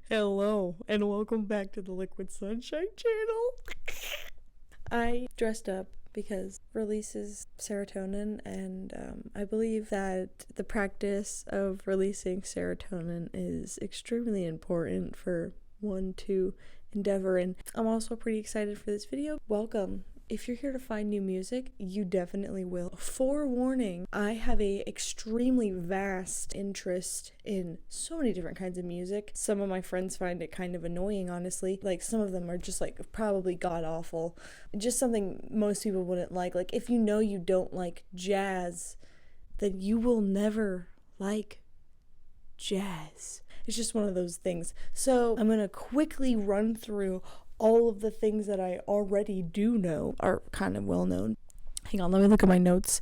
Hello, and welcome back to the Liquid Sunshine channel. I dressed up because releases serotonin, and I believe that the practice of releasing serotonin is extremely important for one to endeavor, and I'm also pretty excited for this video. Welcome. If you're here to find new music, you definitely will. Forewarning, I have a extremely vast interest in so many different kinds of music. Some of my friends find it kind of annoying, honestly. Like, some of them are just like probably god-awful. Just something most people wouldn't like. Like, if you know you don't like jazz, then you will never like jazz. It's just one of those things. So I'm gonna quickly run through all of the things that I already do know are kind of well known. Hang on, let me look at my notes.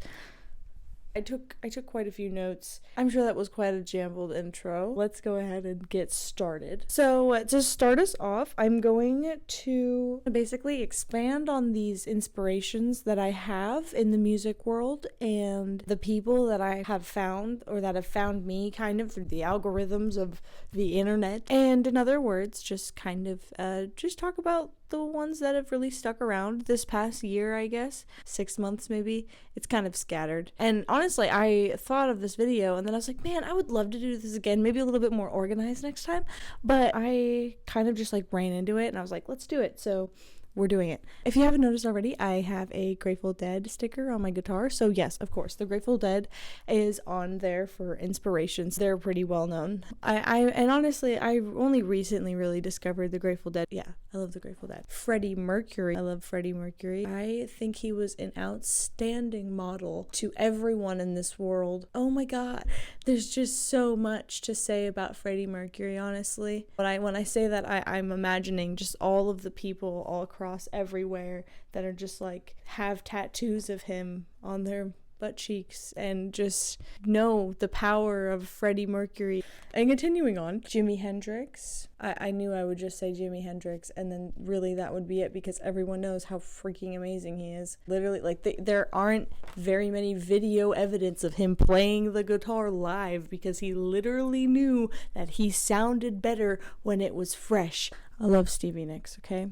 I took quite a few notes. I'm sure that was quite a jumbled intro. Let's go ahead and get started. So to start us off, I'm going to basically expand on these inspirations that I have in the music world and the people that I have found or that have found me kind of through the algorithms of the internet. And in other words, just kind of just talk about the ones that have really stuck around this past year, I guess. 6 months maybe. It's kind of scattered. And honestly, I thought of this video and then I was like, man, I would love to do this again, maybe a little bit more organized next time. But I kind of just like ran into it and I was like, let's do it. So we're doing it. If you haven't noticed already, I have a Grateful Dead sticker on my guitar. So yes, of course, the Grateful Dead is on there for inspirations. They're pretty well known. And honestly, I only recently really discovered the Grateful Dead. Yeah, I love the Grateful Dead. Freddie Mercury. I love Freddie Mercury. I think he was an outstanding model to everyone in this world. Oh my God. There's just so much to say about Freddie Mercury, honestly. When I say that, I'm imagining just all of the people all across everywhere that are just like have tattoos of him on their butt cheeks and just know the power of Freddie Mercury. And continuing on, Jimi Hendrix. I knew I would just say Jimi Hendrix and then really that would be it because everyone knows how freaking amazing he is. Literally, like there aren't very many video evidence of him playing the guitar live because he literally knew that he sounded better when it was fresh. I love Stevie Nicks, okay?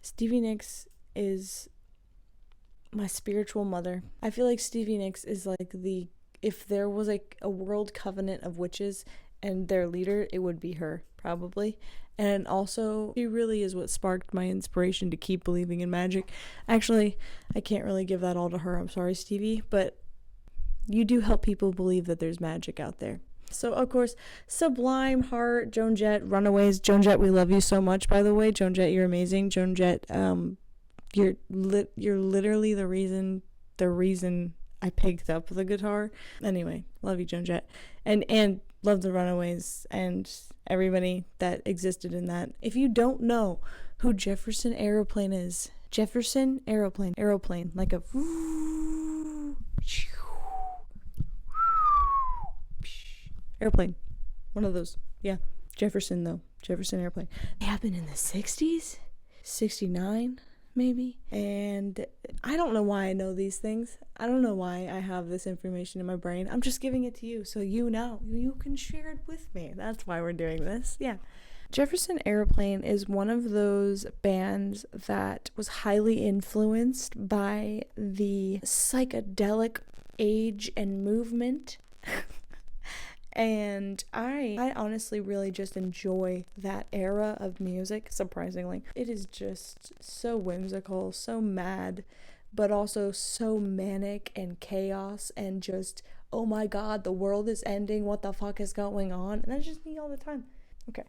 Stevie Nicks is my spiritual mother. I feel like Stevie Nicks is like if there was like a world covenant of witches and their leader, it would be her, probably. And also, she really is what sparked my inspiration to keep believing in magic. Actually, I can't really give that all to her. I'm sorry, Stevie, but you do help people believe that there's magic out there. So, of course, Sublime, Heart, Joan Jett, Runaways. Joan Jett, we love you so much, by the way. Joan Jett, you're amazing. Joan Jett, you're literally the reason I picked up the guitar. Anyway, love you, Joan Jett. And love the Runaways and everybody that existed in that. If you don't know who Jefferson Aeroplane is, Jefferson Aeroplane, like a airplane, one of those. Yeah, Jefferson though, Jefferson Airplane. It happened in the 60s, 69 maybe. And I don't know why I know these things. I don't know why I have this information in my brain. I'm just giving it to you so you know. You can share it with me. That's why we're doing this. Yeah. Jefferson Airplane is one of those bands that was highly influenced by the psychedelic age and movement. And I honestly really just enjoy that era of music, surprisingly. It is just so whimsical, so mad, but also so manic and chaos and just, oh my God, the world is ending, what the fuck is going on? And that's just me all the time. Okay.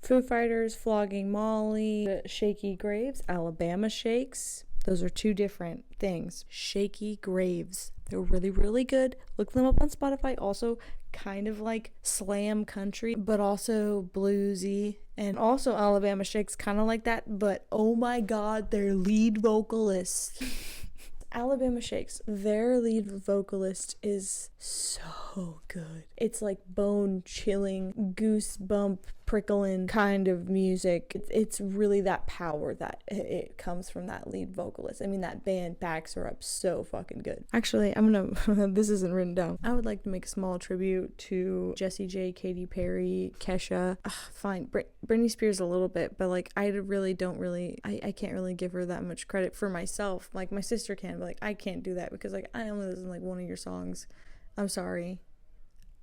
Foo Fighters, Flogging Molly, Shaky Graves, Alabama Shakes. Those are two different things. Shaky Graves. They're really, really good. Look them up on Spotify. Also kind of like slam country, but also bluesy. And also Alabama Shakes, kind of like that. But oh my God, their lead vocalist. Alabama Shakes, their lead vocalist is so good. It's like bone-chilling, goosebump, prickling kind of music. It's really that power that it comes from that lead vocalist. I mean, that band backs her up so fucking good. Actually, I'm gonna this isn't written down. I would like to make a small tribute to Jessie J, Katy Perry, Kesha. Fine, Britney Spears a little bit, but like I really don't really, I can't really give her that much credit for myself. Like my sister can, but like I can't do that because like I only listen to like one of your songs. I'm sorry.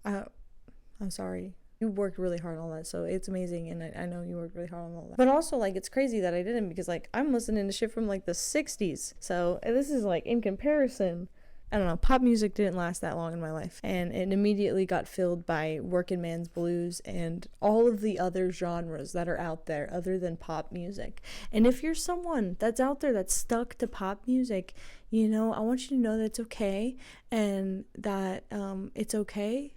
I'm sorry. You worked really hard on that, so it's amazing, and I know you worked really hard on all that. But also, like, it's crazy that I didn't, because, like, I'm listening to shit from, like, the 60s. So this is, like, in comparison, I don't know, pop music didn't last that long in my life. And it immediately got filled by working man's blues and all of the other genres that are out there other than pop music. And if you're someone that's out there that's stuck to pop music, you know, I want you to know that it's okay, and that it's okay.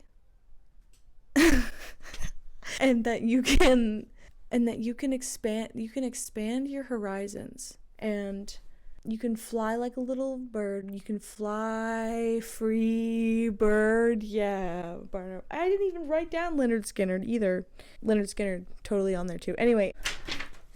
and that you can expand your horizons, and you can fly like a little bird. You can fly, free bird. Yeah, Barnum. I didn't even write down Leonard Skinner either. Leonard Skinner totally on there too. Anyway,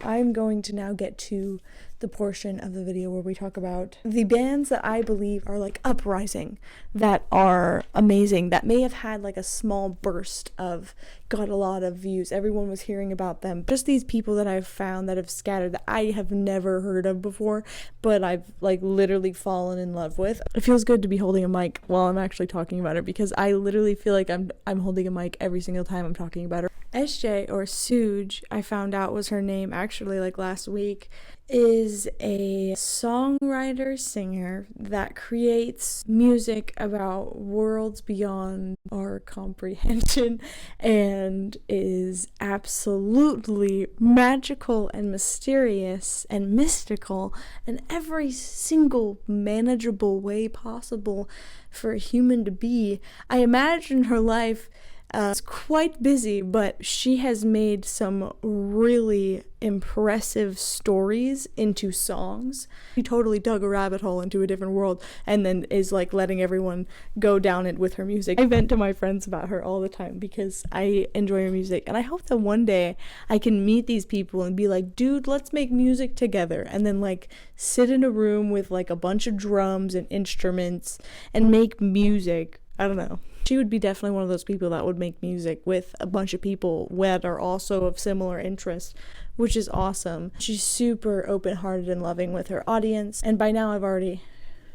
I'm going to now get to the portion of the video where we talk about the bands that I believe are like uprising, that are amazing, that may have had like a small burst of, got a lot of views, everyone was hearing about them. Just these people that I've found that have scattered that I have never heard of before, but I've like literally fallen in love with. It feels good to be holding a mic while I'm actually talking about it, because I literally feel like I'm holding a mic every single time I'm talking about her. SJ, or Suge, I found out was her name actually like last week, is a songwriter, singer that creates music about worlds beyond our comprehension, and is absolutely magical and mysterious and mystical in every single manageable way possible for a human to be. I imagine her life is quite busy, but she has made some really impressive stories into songs. She totally dug a rabbit hole into a different world, and then is like letting everyone go down it with her music. I vent to my friends about her all the time because I enjoy her music, and I hope that one day I can meet these people and be like, dude, let's make music together, and then like sit in a room with like a bunch of drums and instruments and make music. I don't know. She would be definitely one of those people that would make music with a bunch of people that are also of similar interests, which is awesome. She's super open-hearted and loving with her audience, and by now I've already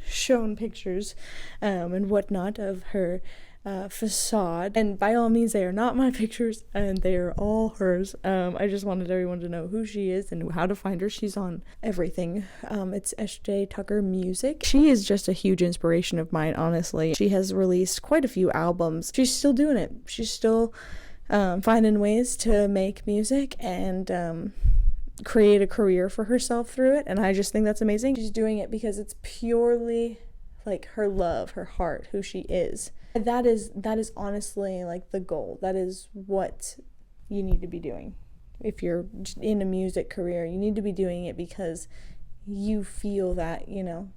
shown pictures and whatnot of her facade, and by all means they are not my pictures and they are all hers. I just wanted everyone to know who she is and how to find her. She's on everything. It's S.J. Tucker Music. She is just a huge inspiration of mine, honestly. She has released quite a few albums. She's still doing it. She's still finding ways to make music and create a career for herself through it, and I just think that's amazing. She's doing it because it's purely like her love, her heart, who she is. That is honestly like the goal. That is what you need to be doing. If you're in a music career, you need to be doing it because you feel that, you know,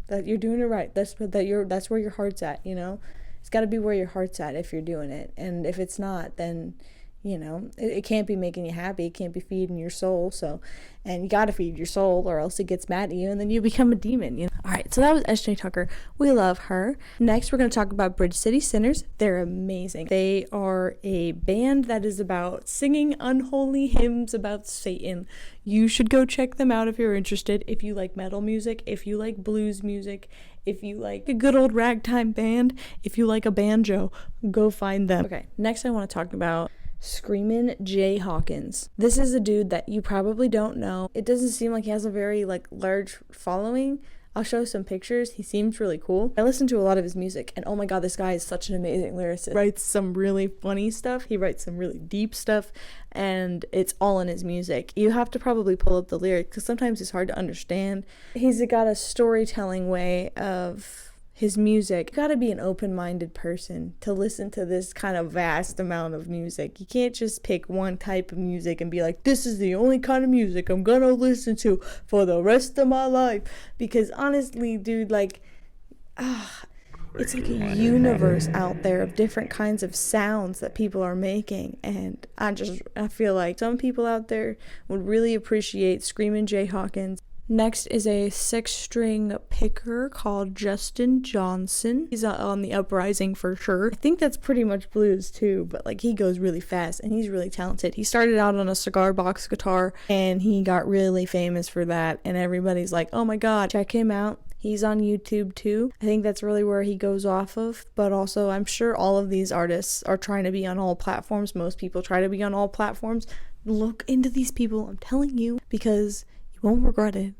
that you're doing it right. That's where your heart's at, you know. It's got to be where your heart's at if you're doing it. And if it's not, then, you know, it can't be making you happy. It can't be feeding your soul. So, and you got to feed your soul or else it gets mad at you and then you become a demon, you know. All right, so that was S.J. Tucker. We love her. Next, we're going to talk about Bridge City Sinners. They're amazing. They are a band that is about singing unholy hymns about Satan. You should go check them out if you're interested. If you like metal music, if you like blues music, if you like a good old ragtime band, if you like a banjo, go find them. Okay, next I want to talk about Screamin' J. Hawkins. This is a dude that you probably don't know. It doesn't seem like he has a very like large following. I'll show some pictures. He seems really cool. I listen to a lot of his music, and oh my god, this guy is such an amazing lyricist. He writes some really funny stuff. He writes some really deep stuff, and it's all in his music. You have to probably pull up the lyrics because sometimes it's hard to understand. He's got a storytelling way of his music. You gotta be an open-minded person to listen to this kind of vast amount of music. You can't just pick one type of music and be like, this is the only kind of music I'm gonna listen to for the rest of my life. Because honestly, dude, like, It's like a universe out there of different kinds of sounds that people are making, and I feel like some people out there would really appreciate Screamin' Jay Hawkins. Next is a 6-string picker called Justin Johnson. He's on the uprising for sure. I think that's pretty much blues too, but like he goes really fast and he's really talented. He started out on a cigar box guitar and he got really famous for that, and everybody's like, oh my god, check him out. He's on YouTube too. I think that's really where he goes off of, but also I'm sure all of these artists are trying to be on all platforms. Most people try to be on all platforms. Look into these people, I'm telling you, because you won't regret it.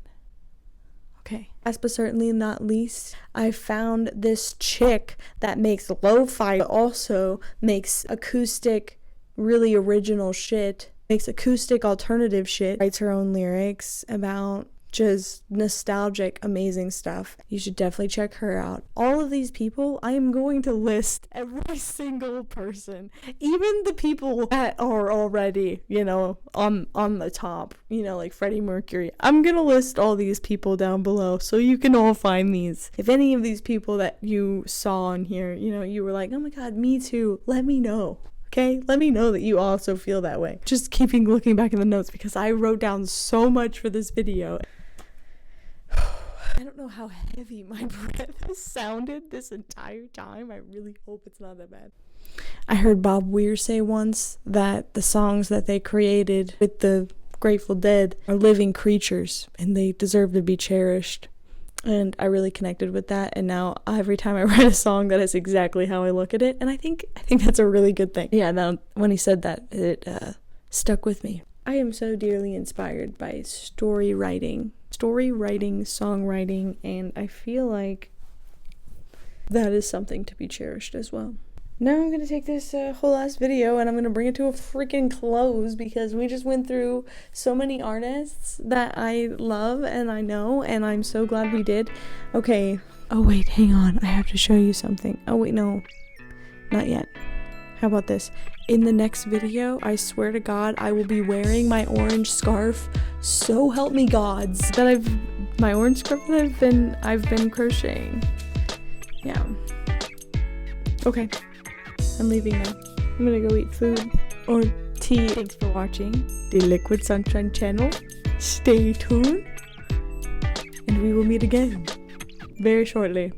Okay. Last but certainly not least, I found this chick that makes lo-fi, but also makes acoustic, really original shit, makes acoustic alternative shit, writes her own lyrics about just nostalgic, amazing stuff. You should definitely check her out. All of these people, I am going to list every single person, even the people that are already, on the top, like Freddie Mercury. I'm gonna list all these people down below so you can all find these. If any of these people that you saw on here, you were like, oh my god, me too, let me know. Okay, let me know that you also feel that way. Just looking back in the notes because I wrote down so much for this video. I don't know how heavy my breath has sounded this entire time. I really hope it's not that bad. I heard Bob Weir say once that the songs that they created with the Grateful Dead are living creatures and they deserve to be cherished. And I really connected with that, and now every time I write a song, that is exactly how I look at it, and I think that's a really good thing. Yeah, now when he said that, it stuck with me. I am so dearly inspired by story writing, songwriting, and I feel like that is something to be cherished as well. Now I'm going to take this whole ass video and I'm going to bring it to a freaking close because we just went through so many artists that I love and I know, and I'm so glad we did. Okay. Oh wait, hang on. I have to show you something. Oh wait, no. Not yet. How about this? In the next video, I swear to God, I will be wearing my orange scarf. So help me gods. My orange scarf that I've been crocheting. Yeah. Okay. I'm leaving now. I'm gonna go eat food or tea. Thanks for watching the Liquid Sunshine channel. Stay tuned and we will meet again very shortly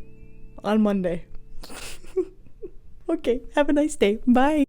on Monday. Okay, have a nice day. Bye.